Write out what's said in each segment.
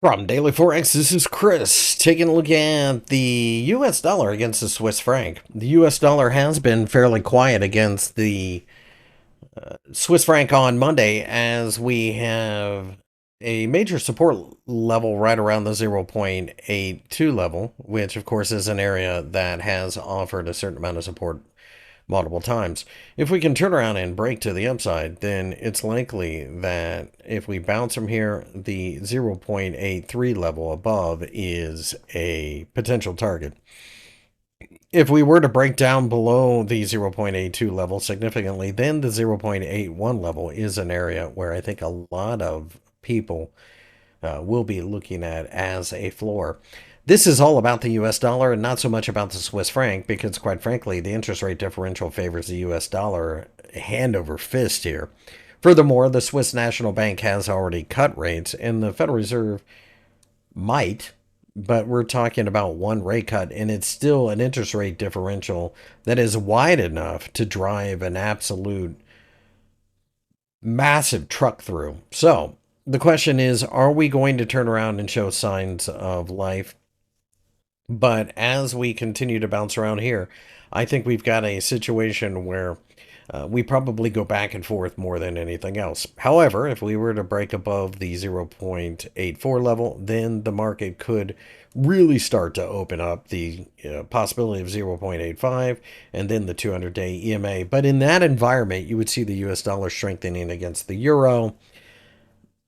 From Daily Forex, this is Chris taking a look at the US dollar against the Swiss franc. The US dollar has been fairly quiet against the Swiss franc on Monday as we have a major support level right around the 0.82 level, which of course is an area that has offered a certain amount of support multiple times. If we can turn around and break to the upside, then it's likely that if we bounce from here, the 0.83 level above is a potential target. If we were to break down below the 0.82 level significantly, then the 0.81 level is an area where I think a lot of people will be looking at as a floor. This is all about the US dollar and not so much about the Swiss franc because, quite frankly, the interest rate differential favors the US dollar hand over fist here. Furthermore, the Swiss National Bank has already cut rates, and the Federal Reserve might, but we're talking about one rate cut, and it's still an interest rate differential that is wide enough to drive an absolute massive truck through. So, the question is, are we going to turn around and show signs of life? But as we continue to bounce around here, I think we've got a situation where we probably go back and forth more than anything else. However, if we were to break above the 0.84 level, then the market could really start to open up the possibility of 0.85 and then the 200-day EMA. But in that environment, you would see the US dollar strengthening against the euro,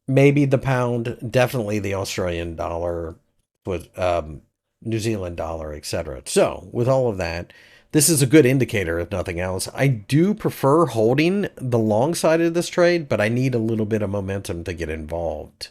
maybe the pound, definitely the Australian dollar, with New Zealand dollar, etc. So, with all of that, this is a good indicator, if nothing else. I do prefer holding the long side of this trade, but I need a little bit of momentum to get involved.